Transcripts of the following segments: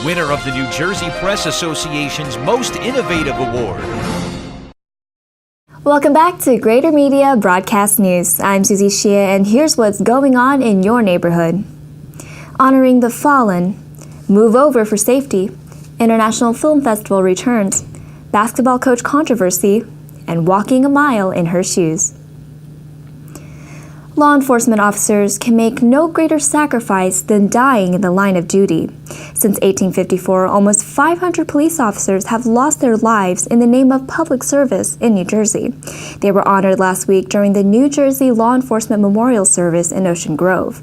winner of the New Jersey Press Association's Most Innovative Award. Welcome back to Greater Media Broadcast News. I'm Susie Shia, and here's what's going on in your neighborhood. Honoring the fallen, move over for safety, International Film Festival returns, basketball coach controversy, and walking a mile in her shoes. Law enforcement officers can make no greater sacrifice than dying in the line of duty. Since 1854, almost 500 police officers have lost their lives in the name of public service in New Jersey. They were honored last week during the New Jersey Law Enforcement Memorial Service in Ocean Grove.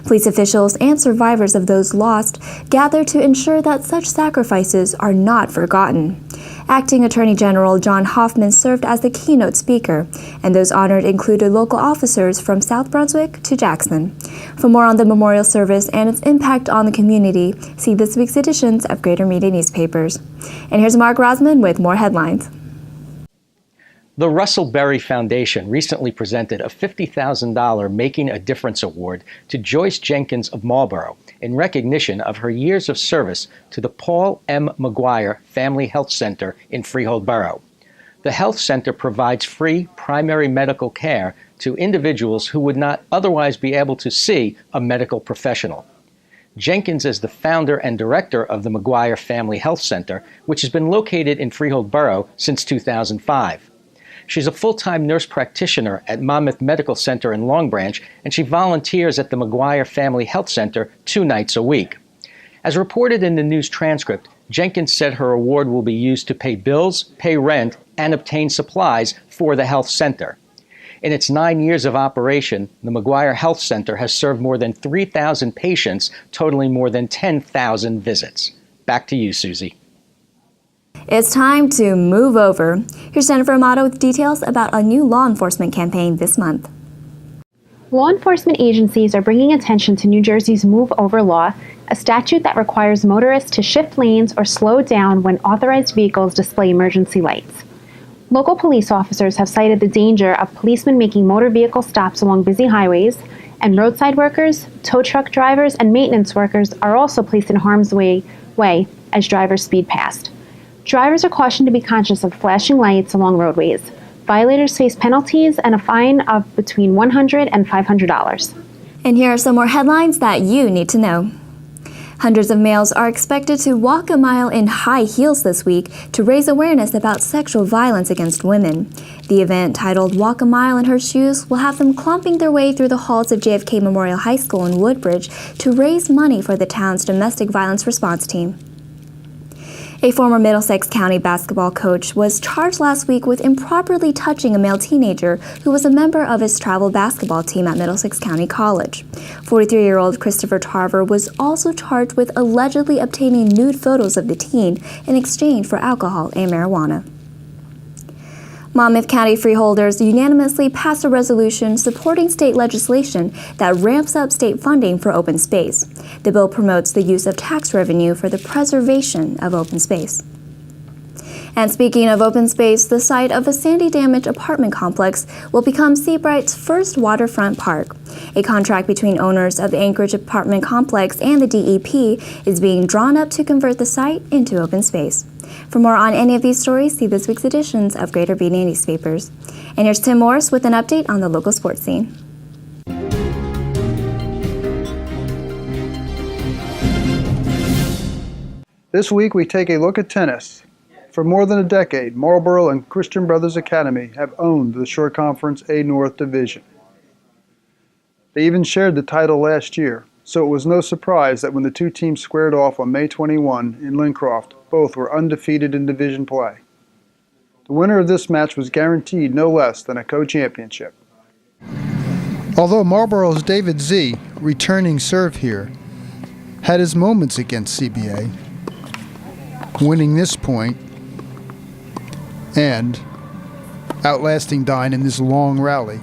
Police officials and survivors of those lost gathered to ensure that such sacrifices are not forgotten. Acting Attorney General John Hoffman served as the keynote speaker, and those honored included local officers from South Brunswick to Jackson. For more on the memorial service and its impact on the community, see this week's editions of Greater Media Newspapers. And here's Mark Rosman with more headlines. The Russell Berry Foundation recently presented a $50,000 Making a Difference Award to Joyce Jenkins of Marlborough in recognition of her years of service to the Paul M. McGuire Family Health Center in Freehold Borough. The health center provides free primary medical care to individuals who would not otherwise be able to see a medical professional. Jenkins is the founder and director of the McGuire Family Health Center, which has been located in Freehold Borough since 2005. She's a full-time nurse practitioner at Monmouth Medical Center in Long Branch, and she volunteers at the McGuire Family Health Center 2 nights a week. As reported in the news transcript, Jenkins said her award will be used to pay bills, pay rent, and obtain supplies for the health center. In its 9 years of operation, the McGuire Health Center has served more than 3,000 patients, totaling more than 10,000 visits. Back to you, Susie. It's time to move over. Here's Jennifer Amato with details about a new law enforcement campaign this month. Law enforcement agencies are bringing attention to New Jersey's Move Over law, a statute that requires motorists to shift lanes or slow down when authorized vehicles display emergency lights. Local police officers have cited the danger of policemen making motor vehicle stops along busy highways, and roadside workers, tow truck drivers, and maintenance workers are also placed in harm's way as drivers speed past. Drivers are cautioned to be conscious of flashing lights along roadways. Violators face penalties and a fine of between $100 and $500. And here are some more headlines that you need to know. Hundreds of males are expected to walk a mile in high heels this week to raise awareness about sexual violence against women. The event, titled Walk a Mile in Her Shoes, will have them clomping their way through the halls of JFK Memorial High School in Woodbridge to raise money for the town's domestic violence response team. A former Middlesex County basketball coach was charged last week with improperly touching a male teenager who was a member of his travel basketball team at Middlesex County College. 43-year-old Christopher Tarver was also charged with allegedly obtaining nude photos of the teen in exchange for alcohol and marijuana. Monmouth County freeholders unanimously passed a resolution supporting state legislation that ramps up state funding for open space. The bill promotes the use of tax revenue for the preservation of open space. And speaking of open space, the site of a Sandy-damaged apartment complex will become Seabright's first waterfront park. A contract between owners of the Anchorage apartment complex and the DEP is being drawn up to convert the site into open space. For more on any of these stories, see this week's editions of Greater Media Newspapers. And here's Tim Morris with an update on the local sports scene. This week we take a look at tennis. For more than a decade, Marlborough and Christian Brothers Academy have owned the Shore Conference A North Division. They even shared the title last year, so it was no surprise that when the two teams squared off on May 21 in Lincroft, both were undefeated in division play. The winner of this match was guaranteed no less than a co-championship. Although Marlborough's David Z, returning serve here, had his moments against CBA, winning this point and outlasting Dine in this long rally.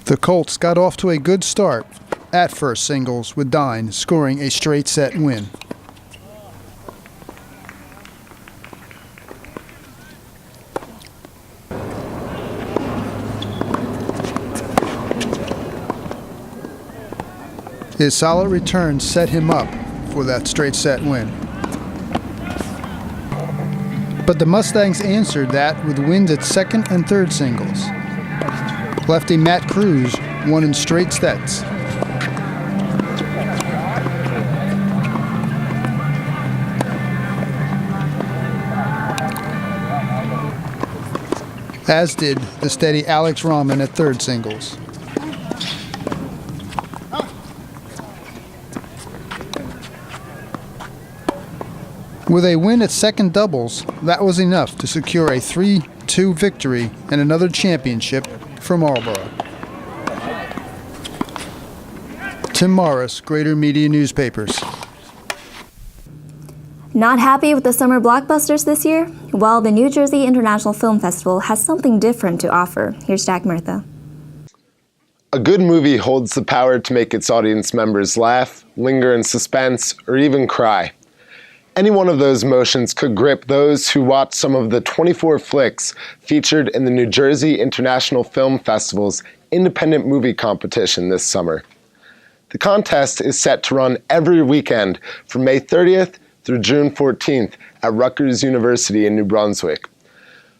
The Colts got off to a good start at first singles, with Dine scoring a straight set win. His solid return set him up for that straight set win. But the Mustangs answered that with wins at second and third singles. Lefty Matt Cruz won in straight sets. As did the steady Alex Rahman at third singles. With a win at second doubles, that was enough to secure a 3-2 victory and another championship for Marlboro. Tim Morris, Greater Media Newspapers. Not happy with the summer blockbusters this year? Well, the New Jersey International Film Festival has something different to offer. Here's Jack Murtha. A good movie holds the power to make its audience members laugh, linger in suspense, or even cry. Any one of those emotions could grip those who watch some of the 24 flicks featured in the New Jersey International Film Festival's independent movie competition this summer. The contest is set to run every weekend from May 30th through June 14th at Rutgers University in New Brunswick.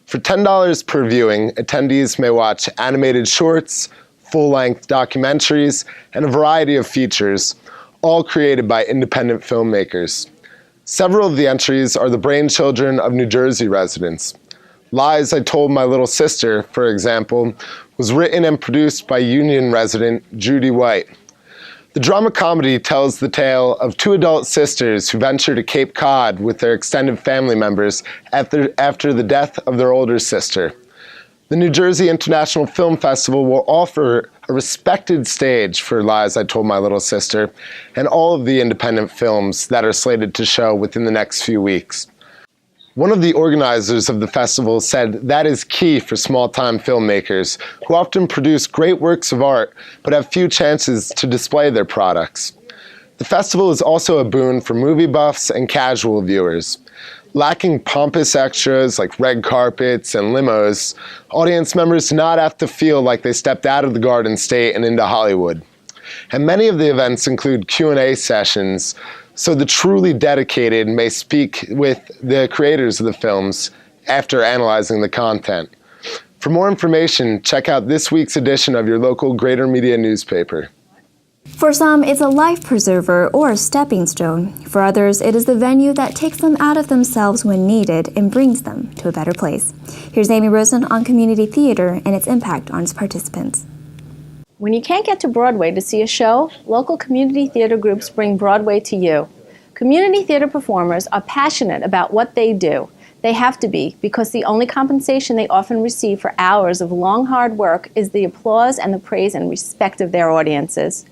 For $10 per viewing, attendees may watch animated shorts, full-length documentaries, and a variety of features, all created by independent filmmakers. Several of the entries are the brainchildren of New Jersey residents. Lies I Told My Little Sister, for example, was written and produced by Union resident Judy White. The drama comedy tells the tale of two adult sisters who venture to Cape Cod with their extended family members after the death of their older sister. The New Jersey International Film Festival will offer a respected stage for Lies I Told My Little Sister and all of the independent films that are slated to show within the next few weeks. One of the organizers of the festival said that is key for small-time filmmakers who often produce great works of art but have few chances to display their products. The festival is also a boon for movie buffs and casual viewers. Lacking pompous extras like red carpets and limos, audience members do not have to feel like they stepped out of the Garden State and into Hollywood. And many of the events include Q&A sessions, so the truly dedicated may speak with the creators of the films after analyzing the content. For more information, check out this week's edition of your local Greater Media newspaper. For some, it's a life preserver or a stepping stone. For others, it is the venue that takes them out of themselves when needed and brings them to a better place. Here's Amy Rosen on community theater and its impact on its participants. When you can't get to Broadway to see a show, local community theater groups bring Broadway to you. Community theater performers are passionate about what they do. They have to be, because the only compensation they often receive for hours of long, hard work is the applause and the praise and respect of their audiences.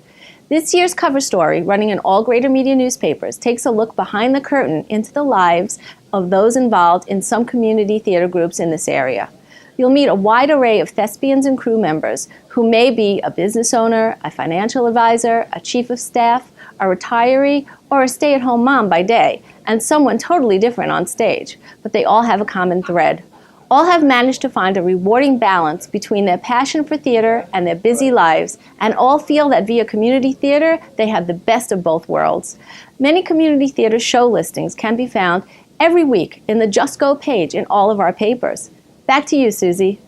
This year's cover story, running in all Greater Media newspapers, takes a look behind the curtain into the lives of those involved in some community theater groups in this area. You'll meet a wide array of thespians and crew members who may be a business owner, a financial advisor, a chief of staff, a retiree, or a stay-at-home mom by day, and someone totally different on stage. But they all have a common thread. All have managed to find a rewarding balance between their passion for theater and their busy lives, and all feel that via community theater, they have the best of both worlds. Many community theater show listings can be found every week in the Just Go page in all of our papers. Back to you, Susie.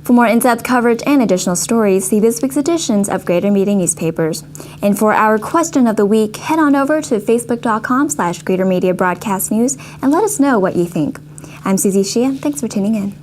For more in-depth coverage and additional stories, see this week's editions of Greater Media newspapers. And for our question of the week, head on over to facebook.com/Greater Media Broadcast News and let us know what you think. I'm Susie Shea. Thanks for tuning in.